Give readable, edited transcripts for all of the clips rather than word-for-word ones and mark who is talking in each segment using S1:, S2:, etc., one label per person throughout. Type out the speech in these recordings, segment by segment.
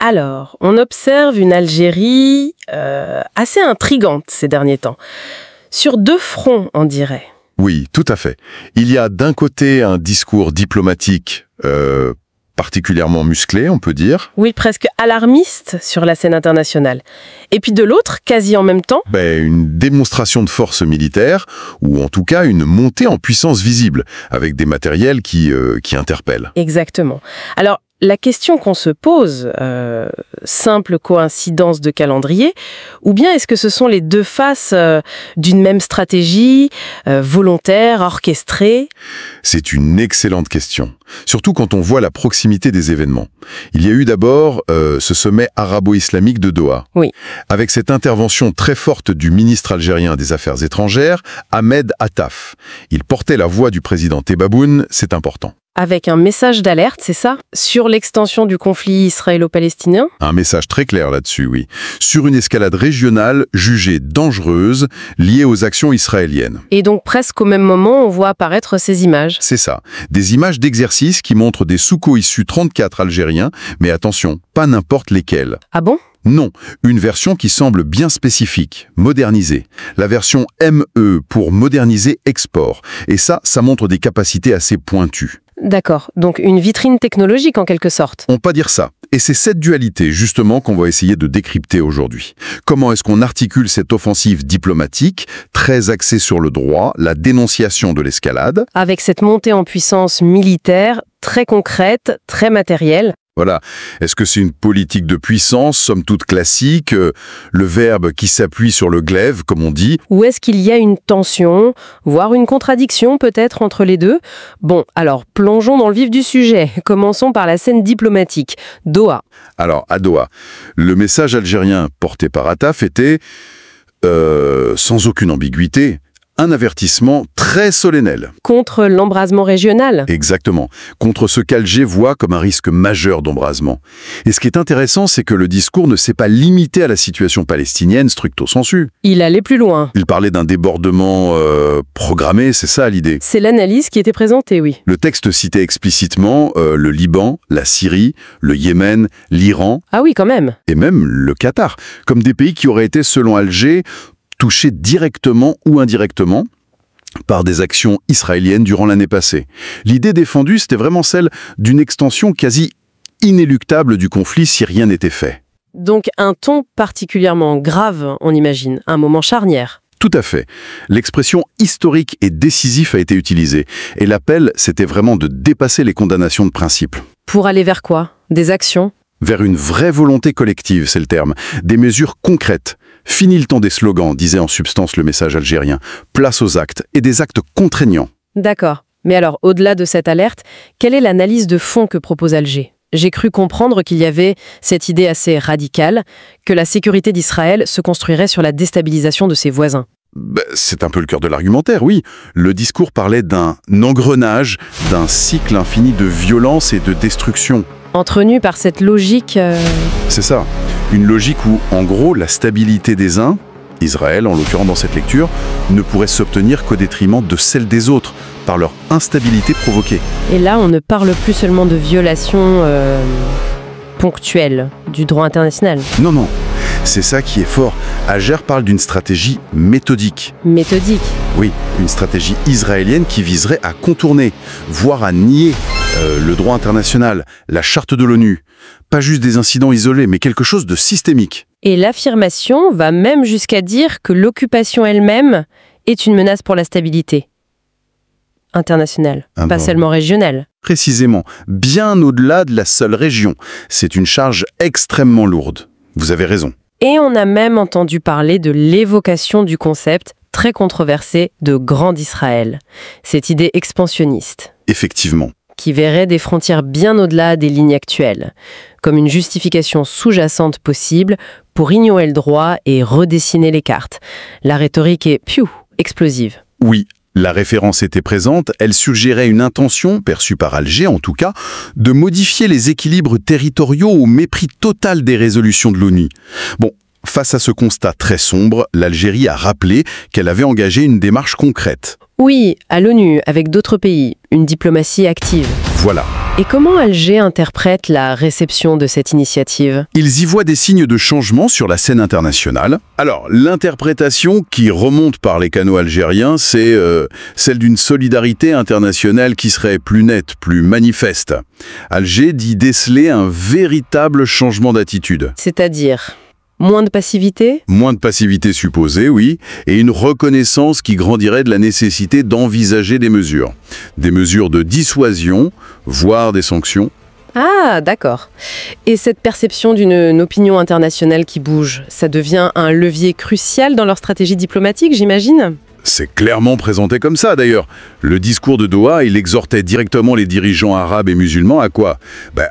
S1: Alors, on observe une Algérie assez intrigante ces derniers temps. Sur deux fronts, on dirait.
S2: Oui, tout à fait. Il y a d'un côté un discours diplomatique particulièrement musclé, on peut dire.
S1: Oui, presque alarmiste sur la scène internationale. Et puis de l'autre, quasi en même temps...
S2: Une démonstration de force militaire, ou en tout cas une montée en puissance visible, avec des matériels qui interpellent.
S1: Exactement. Alors, la question qu'on se pose, simple coïncidence de calendrier, ou bien est-ce que ce sont les deux faces d'une même stratégie, volontaire, orchestrée?
S2: C'est une excellente question, surtout quand on voit la proximité des événements. Il y a eu d'abord ce sommet arabo-islamique de Doha,
S1: oui,
S2: avec cette intervention très forte du ministre algérien des Affaires étrangères, Ahmed Attaf. Il portait la voix du président Tebboune, c'est important.
S1: Avec un message d'alerte, c'est ça? Sur l'extension du conflit israélo-palestinien?
S2: Un message très clair là-dessus, oui. Sur une escalade régionale jugée dangereuse, liée aux actions israéliennes.
S1: Et donc presque au même moment, on voit apparaître ces images.
S2: C'est ça. Des images d'exercice qui montrent des Sukhoi Su-34 algériens, mais attention, pas n'importe lesquels.
S1: Ah bon?
S2: Non, une version qui semble bien spécifique, modernisée. La version ME pour moderniser export. Et ça montre des capacités assez pointues.
S1: D'accord, donc une vitrine technologique en quelque sorte.
S2: On peut pas dire ça. Et c'est cette dualité, justement, qu'on va essayer de décrypter aujourd'hui. Comment est-ce qu'on articule cette offensive diplomatique, très axée sur le droit, la dénonciation de l'escalade?
S1: Avec cette montée en puissance militaire, très concrète, très matérielle.
S2: Voilà. Est-ce que c'est une politique de puissance, somme toute classique, le verbe qui s'appuie sur le glaive, comme on dit?
S1: Ou est-ce qu'il y a une tension, voire une contradiction peut-être entre les deux? Bon, alors plongeons dans le vif du sujet. Commençons par la scène diplomatique. Doha.
S2: Alors, à Doha, le message algérien porté par Attaf était, sans aucune ambiguïté, un avertissement très solennel.
S1: Contre l'embrasement régional.
S2: Exactement. Contre ce qu'Alger voit comme un risque majeur d'embrasement. Et ce qui est intéressant, c'est que le discours ne s'est pas limité à la situation palestinienne stricto sensu.
S1: Il allait plus loin.
S2: Il parlait d'un débordement programmé, c'est ça l'idée.
S1: C'est l'analyse qui était présentée, oui.
S2: Le texte citait explicitement le Liban, la Syrie, le Yémen, l'Iran.
S1: Ah oui, quand même.
S2: Et même le Qatar, comme des pays qui auraient été, selon Alger, touchés directement ou indirectement par des actions israéliennes durant l'année passée. L'idée défendue, c'était vraiment celle d'une extension quasi inéluctable du conflit si rien n'était fait.
S1: Donc un ton particulièrement grave, on imagine, un moment charnière.
S2: Tout à fait. L'expression historique et décisif a été utilisée. Et l'appel, c'était vraiment de dépasser les condamnations de principe.
S1: Pour aller vers quoi? Des actions?
S2: Vers une vraie volonté collective, c'est le terme. Des mesures concrètes. Fini le temps des slogans, disait en substance le message algérien. Place aux actes, et des actes contraignants.
S1: D'accord. Mais alors, au-delà de cette alerte, quelle est l'analyse de fond que propose Alger? J'ai cru comprendre qu'il y avait cette idée assez radicale, que la sécurité d'Israël se construirait sur la déstabilisation de ses voisins.
S2: C'est un peu le cœur de l'argumentaire, oui. Le discours parlait d'un engrenage, d'un cycle infini de violence et de destruction.
S1: Entretenu par cette logique...
S2: C'est ça. Une logique où, en gros, la stabilité des uns, Israël en l'occurrence dans cette lecture, ne pourrait s'obtenir qu'au détriment de celle des autres, par leur instabilité provoquée.
S1: Et là, on ne parle plus seulement de violation ponctuelle du droit international.
S2: Non, non. C'est ça qui est fort. Alger parle d'une stratégie méthodique.
S1: Méthodique?
S2: Oui, une stratégie israélienne qui viserait à contourner, voire à nier le droit international, la charte de l'ONU. Pas juste des incidents isolés, mais quelque chose de systémique.
S1: Et l'affirmation va même jusqu'à dire que l'occupation elle-même est une menace pour la stabilité internationale, pas seulement régionale.
S2: Précisément, bien au-delà de la seule région. C'est une charge extrêmement lourde. Vous avez raison.
S1: Et on a même entendu parler de l'évocation du concept très controversé de Grand Israël. Cette idée expansionniste.
S2: Effectivement.
S1: Qui verrait des frontières bien au-delà des lignes actuelles, comme une justification sous-jacente possible pour ignorer le droit et redessiner les cartes. La rhétorique est, explosive.
S2: Oui, la référence était présente, elle suggérait une intention, perçue par Alger en tout cas, de modifier les équilibres territoriaux au mépris total des résolutions de l'ONU. Bon, face à ce constat très sombre, l'Algérie a rappelé qu'elle avait engagé une démarche concrète.
S1: Oui, à l'ONU, avec d'autres pays, une diplomatie active.
S2: Voilà.
S1: Et comment Alger interprète la réception de cette initiative?
S2: Ils y voient des signes de changement sur la scène internationale. Alors, l'interprétation qui remonte par les canaux algériens, c'est celle d'une solidarité internationale qui serait plus nette, plus manifeste. Alger dit déceler un véritable changement d'attitude.
S1: C'est-à-dire moins de passivité?
S2: Moins de passivité supposée, oui, et une reconnaissance qui grandirait de la nécessité d'envisager des mesures. Des mesures de dissuasion, voire des sanctions.
S1: Ah, d'accord. Et cette perception d'une opinion internationale qui bouge, ça devient un levier crucial dans leur stratégie diplomatique, j'imagine?
S2: C'est clairement présenté comme ça, d'ailleurs. Le discours de Doha, il exhortait directement les dirigeants arabes et musulmans à quoi?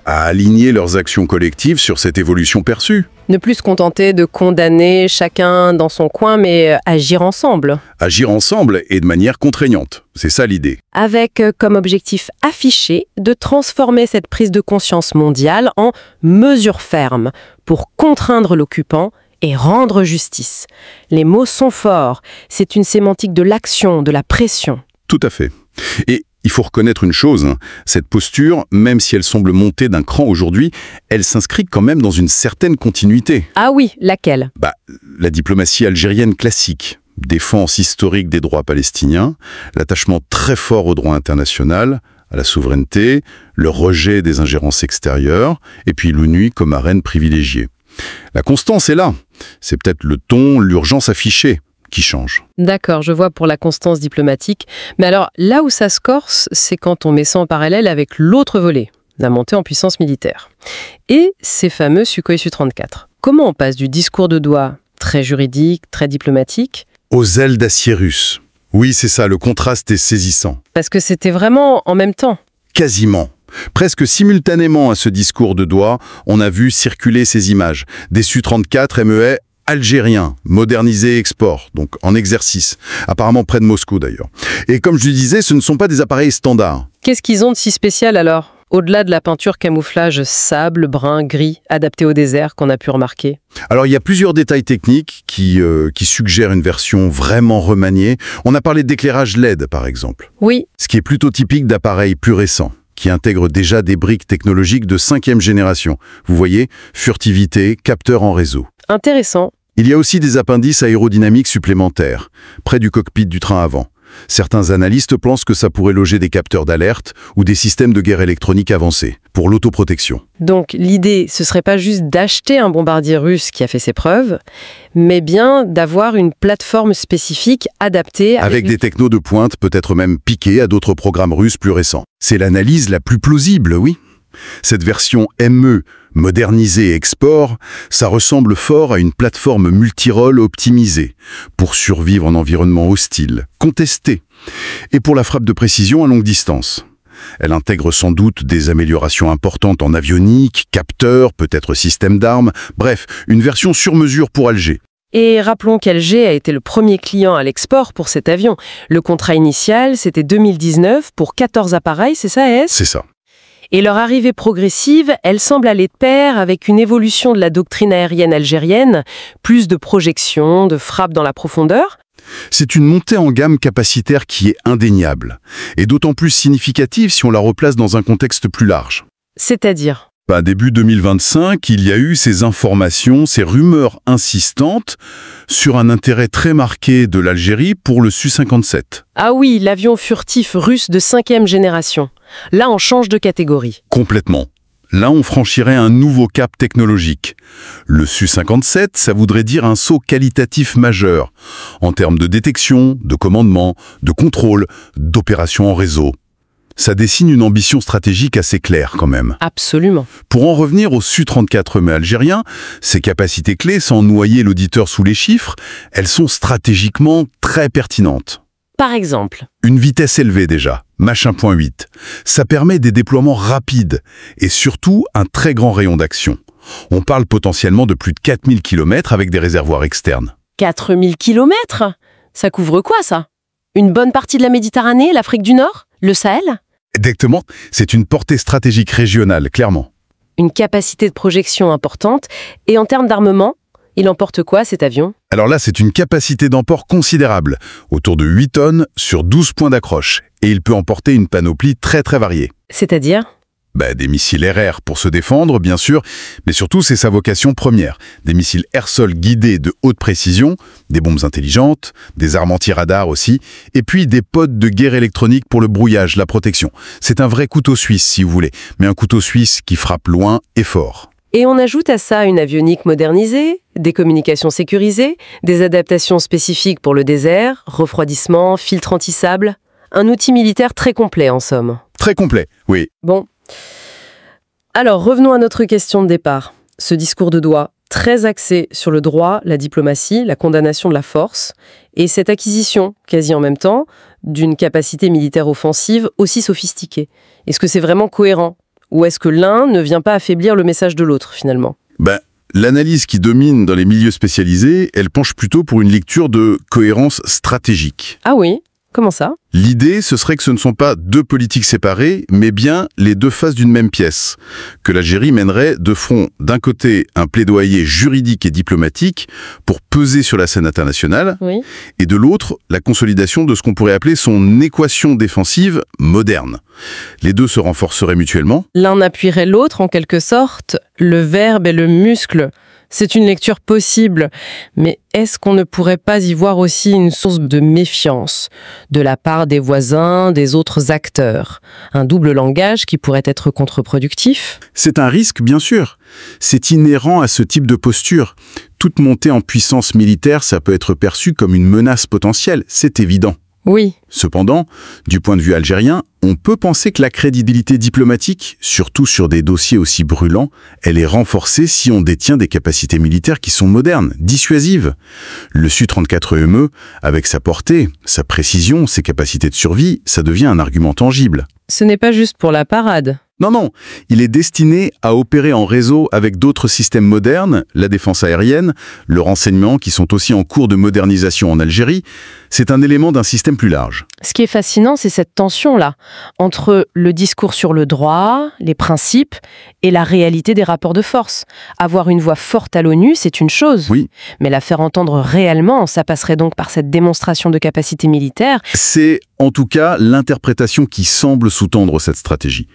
S2: À aligner leurs actions collectives sur cette évolution perçue.
S1: Ne plus se contenter de condamner chacun dans son coin, mais agir ensemble.
S2: Agir ensemble et de manière contraignante. C'est ça l'idée.
S1: Avec comme objectif affiché de transformer cette prise de conscience mondiale en mesures fermes pour contraindre l'occupant et rendre justice. Les mots sont forts. C'est une sémantique de l'action, de la pression.
S2: Tout à fait. Et il faut reconnaître une chose, cette posture, même si elle semble monter d'un cran aujourd'hui, elle s'inscrit quand même dans une certaine continuité.
S1: Ah oui, laquelle?
S2: La diplomatie algérienne classique. Défense historique des droits palestiniens, l'attachement très fort au droit international, à la souveraineté, le rejet des ingérences extérieures, et puis l'ONU comme arène privilégiée. La constance est là. C'est peut-être le ton, l'urgence affichée qui change.
S1: D'accord, je vois pour la constance diplomatique. Mais alors, là où ça se corse, c'est quand on met ça en parallèle avec l'autre volet, la montée en puissance militaire. Et ces fameux Sukhoi Su-34. Comment on passe du discours de Doha, très juridique, très diplomatique,
S2: aux ailes d'acier russe. Oui, c'est ça, le contraste est saisissant.
S1: parce que c'était vraiment en même temps.
S2: Quasiment. Presque simultanément à ce discours de Doha, on a vu circuler ces images. Des Su-34 MEA algériens, modernisés export, donc en exercice, apparemment près de Moscou d'ailleurs. Et comme je le disais, ce ne sont pas des appareils standards.
S1: Qu'est-ce qu'ils ont de si spécial alors? Au-delà de la peinture camouflage sable, brun, gris, adaptée au désert qu'on a pu remarquer.
S2: Alors il y a plusieurs détails techniques qui suggèrent une version vraiment remaniée. On a parlé d'éclairage LED par exemple,
S1: Oui,
S2: ce qui est plutôt typique d'appareils plus récents, qui intègrent déjà des briques technologiques de 5e génération. Vous voyez, furtivité, capteur en réseau.
S1: intéressant.
S2: Il y a aussi des appendices aérodynamiques supplémentaires, près du cockpit du train avant. Certains analystes pensent que ça pourrait loger des capteurs d'alerte ou des systèmes de guerre électronique avancés, pour l'autoprotection.
S1: Donc l'idée, ce serait pas juste d'acheter un bombardier russe qui a fait ses preuves, mais bien d'avoir une plateforme spécifique adaptée
S2: Avec des technos de pointe, peut-être même piqués à d'autres programmes russes plus récents. C'est l'analyse la plus plausible, oui. Cette version ME, modernisée export, ça ressemble fort à une plateforme multirôle optimisée pour survivre en environnement hostile, contesté, et pour la frappe de précision à longue distance. Elle intègre sans doute des améliorations importantes en avionique, capteurs, peut-être système d'armes, bref, une version sur mesure pour Alger.
S1: Et rappelons qu'Alger a été le premier client à l'export pour cet avion. Le contrat initial, c'était 2019 pour 14 appareils, c'est ça, ES?
S2: C'est ça.
S1: Et leur arrivée progressive, elle semble aller de pair avec une évolution de la doctrine aérienne algérienne, plus de projections, de frappes dans la profondeur.
S2: C'est une montée en gamme capacitaire qui est indéniable, et d'autant plus significative si on la replace dans un contexte plus large.
S1: C'est-à-dire?
S2: Début 2025, il y a eu ces informations, ces rumeurs insistantes sur un intérêt très marqué de l'Algérie pour le Su-57.
S1: Ah oui, l'avion furtif russe de 5e génération. Là, on change de catégorie.
S2: Complètement. Là, on franchirait un nouveau cap technologique. Le Su-57, ça voudrait dire un saut qualitatif majeur, en termes de détection, de commandement, de contrôle, d'opération en réseau. Ça dessine une ambition stratégique assez claire quand même.
S1: Absolument.
S2: Pour en revenir au Su-34 mais algérien, ces capacités clés, sans noyer l'auditeur sous les chiffres, elles sont stratégiquement très pertinentes.
S1: Par exemple?
S2: Une vitesse élevée déjà, Mach 1.8. Ça permet des déploiements rapides et surtout un très grand rayon d'action. On parle potentiellement de plus de 4000 km avec des réservoirs externes.
S1: 4000 kilomètres? Ça couvre quoi, ça? Une bonne partie de la Méditerranée, l'Afrique du Nord? Le Sahel?
S2: Exactement, c'est une portée stratégique régionale, clairement.
S1: Une capacité de projection importante. Et en termes d'armement, il emporte quoi, cet avion?
S2: Alors là, c'est une capacité d'emport considérable, autour de 8 tonnes sur 12 points d'accroche. Et il peut emporter une panoplie très très variée.
S1: C'est-à-dire?
S2: Des missiles RR pour se défendre, bien sûr, mais surtout c'est sa vocation première. Des missiles air-sol guidés de haute précision, des bombes intelligentes, des armes anti-radar aussi, et puis des pods de guerre électronique pour le brouillage, la protection. C'est un vrai couteau suisse, si vous voulez, mais un couteau suisse qui frappe loin et fort.
S1: Et on ajoute à ça une avionique modernisée, des communications sécurisées, des adaptations spécifiques pour le désert, refroidissement, filtre anti-sable. Un outil militaire très complet, en somme.
S2: Très complet, oui.
S1: Bon. Alors, revenons à notre question de départ. Ce discours de Doha, très axé sur le droit, la diplomatie, la condamnation de la force, et cette acquisition, quasi en même temps, d'une capacité militaire offensive aussi sophistiquée. Est-ce que c'est vraiment cohérent ? Ou est-ce que l'un ne vient pas affaiblir le message de l'autre, finalement ?
S2: L'analyse qui domine dans les milieux spécialisés, elle penche plutôt pour une lecture de cohérence stratégique.
S1: Ah oui ? Comment ça ?
S2: L'idée, ce serait que ce ne sont pas deux politiques séparées, mais bien les deux faces d'une même pièce. Que l'Algérie mènerait de front, d'un côté, un plaidoyer juridique et diplomatique pour peser sur la scène internationale,
S1: Oui.
S2: et de l'autre, la consolidation de ce qu'on pourrait appeler son équation défensive moderne. Les deux se renforceraient mutuellement.
S1: L'un appuierait l'autre, en quelque sorte, le verbe et le muscle. C'est une lecture possible, mais est-ce qu'on ne pourrait pas y voir aussi une source de méfiance de la part des voisins, des autres acteurs ? Un double langage qui pourrait être contre-productif ?
S2: C'est un risque, bien sûr. C'est inhérent à ce type de posture. Toute montée en puissance militaire, ça peut être perçu comme une menace potentielle, c'est évident.
S1: Oui.
S2: Cependant, du point de vue algérien, on peut penser que la crédibilité diplomatique, surtout sur des dossiers aussi brûlants, elle est renforcée si on détient des capacités militaires qui sont modernes, dissuasives. Le Su-34ME, avec sa portée, sa précision, ses capacités de survie, ça devient un argument tangible.
S1: Ce n'est pas juste pour la parade.
S2: Non, il est destiné à opérer en réseau avec d'autres systèmes modernes, la défense aérienne, le renseignement qui sont aussi en cours de modernisation en Algérie. C'est un élément d'un système plus large.
S1: Ce qui est fascinant, c'est cette tension-là, entre le discours sur le droit, les principes, et la réalité des rapports de force. Avoir une voix forte à l'ONU, c'est une chose.
S2: Oui.
S1: Mais la faire entendre réellement, ça passerait donc par cette démonstration de capacité militaire.
S2: C'est, en tout cas, l'interprétation qui semble sous-tendre cette stratégie.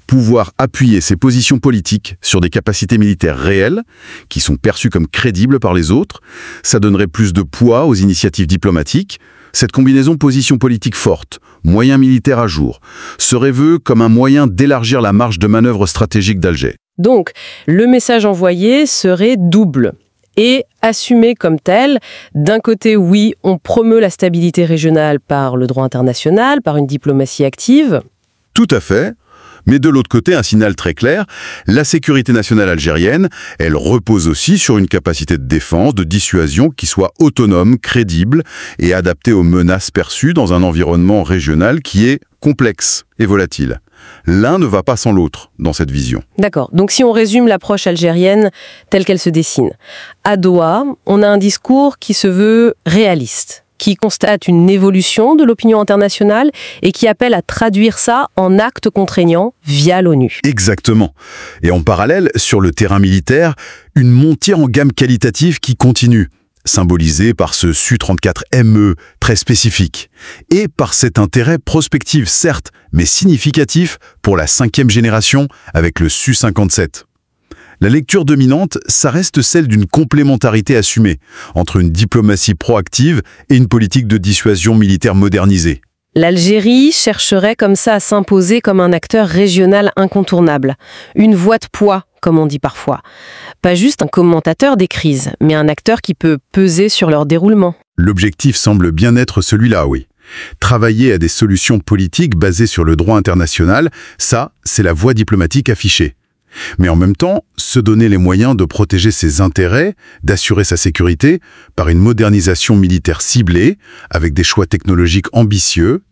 S2: Pouvoir appuyer ses positions politiques sur des capacités militaires réelles, qui sont perçues comme crédibles par les autres, ça donnerait plus de poids aux initiatives diplomatiques. Cette combinaison position politique forte, moyens militaires à jour, serait vue comme un moyen d'élargir la marge de manœuvre stratégique d'Alger.
S1: Donc, le message envoyé serait double. Et assumé comme tel, d'un côté, oui, on promeut la stabilité régionale par le droit international, par une diplomatie active.
S2: Tout à fait. Mais de l'autre côté, un signal très clair, la sécurité nationale algérienne, elle repose aussi sur une capacité de défense, de dissuasion qui soit autonome, crédible et adaptée aux menaces perçues dans un environnement régional qui est complexe et volatile. L'un ne va pas sans l'autre dans cette vision.
S1: D'accord. Donc si on résume l'approche algérienne telle qu'elle se dessine, à Doha, on a un discours qui se veut réaliste, qui constate une évolution de l'opinion internationale et qui appelle à traduire ça en actes contraignants via l'ONU.
S2: Exactement. Et en parallèle, sur le terrain militaire, une montée en gamme qualitative qui continue, symbolisée par ce Su-34ME très spécifique, et par cet intérêt prospectif, certes, mais significatif pour la 5e génération avec le Su-57. La lecture dominante, ça reste celle d'une complémentarité assumée entre une diplomatie proactive et une politique de dissuasion militaire modernisée.
S1: L'Algérie chercherait comme ça à s'imposer comme un acteur régional incontournable, une voix de poids, comme on dit parfois. Pas juste un commentateur des crises, mais un acteur qui peut peser sur leur déroulement.
S2: L'objectif semble bien être celui-là, oui. Travailler à des solutions politiques basées sur le droit international, ça, c'est la voie diplomatique affichée. Mais en même temps, se donner les moyens de protéger ses intérêts, d'assurer sa sécurité par une modernisation militaire ciblée, avec des choix technologiques ambitieux,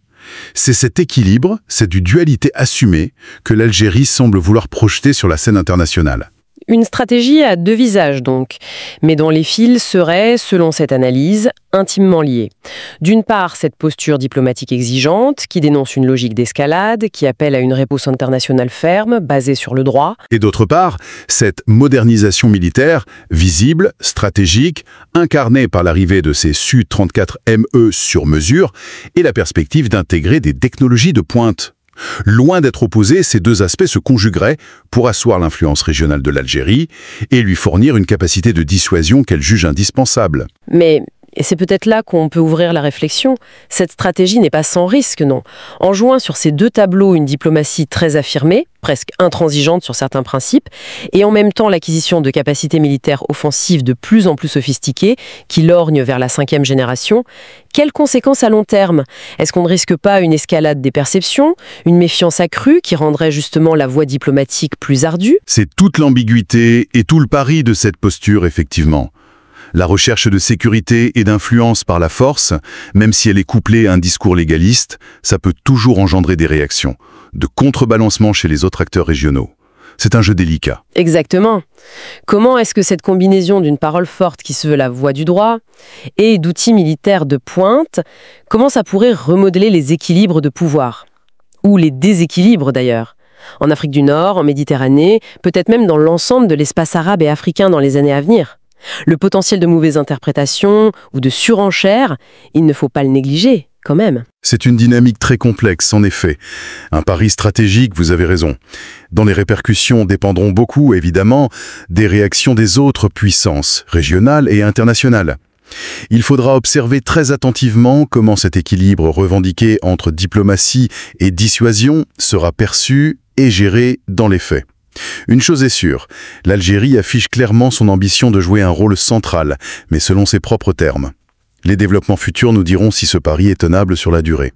S2: c'est cet équilibre, cette dualité assumée que l'Algérie semble vouloir projeter sur la scène internationale.
S1: Une stratégie à deux visages donc, mais dont les fils seraient, selon cette analyse, intimement liés. D'une part, cette posture diplomatique exigeante, qui dénonce une logique d'escalade, qui appelle à une réponse internationale ferme, basée sur le droit.
S2: Et d'autre part, cette modernisation militaire, visible, stratégique, incarnée par l'arrivée de ces Su-34ME sur mesure, et la perspective d'intégrer des technologies de pointe. Loin d'être opposés, ces deux aspects se conjugueraient pour asseoir l'influence régionale de l'Algérie et lui fournir une capacité de dissuasion qu'elle juge indispensable.
S1: Mais, et c'est peut-être là qu'on peut ouvrir la réflexion, cette stratégie n'est pas sans risque, non. En jouant sur ces deux tableaux une diplomatie très affirmée, presque intransigeante sur certains principes, et en même temps l'acquisition de capacités militaires offensives de plus en plus sophistiquées, qui lorgnent vers la 5e génération, quelles conséquences à long terme? Est-ce qu'on ne risque pas une escalade des perceptions, une méfiance accrue qui rendrait justement la voie diplomatique plus ardue?
S2: C'est toute l'ambiguïté et tout le pari de cette posture, effectivement. La recherche de sécurité et d'influence par la force, même si elle est couplée à un discours légaliste, ça peut toujours engendrer des réactions, de contrebalancement chez les autres acteurs régionaux. C'est un jeu délicat.
S1: Exactement. Comment est-ce que cette combinaison d'une parole forte qui se veut la voix du droit et d'outils militaires de pointe, comment ça pourrait remodeler les équilibres de pouvoir? Ou les déséquilibres d'ailleurs? En Afrique du Nord, en Méditerranée, peut-être même dans l'ensemble de l'espace arabe et africain dans les années à venir. Le potentiel de mauvaise interprétation ou de surenchère, il ne faut pas le négliger, quand même.
S2: C'est une dynamique très complexe, en effet. Un pari stratégique, vous avez raison. Dont les répercussions dépendront beaucoup, évidemment, des réactions des autres puissances, régionales et internationales. Il faudra observer très attentivement comment cet équilibre revendiqué entre diplomatie et dissuasion sera perçu et géré dans les faits. Une chose est sûre, l'Algérie affiche clairement son ambition de jouer un rôle central, mais selon ses propres termes. Les développements futurs nous diront si ce pari est tenable sur la durée.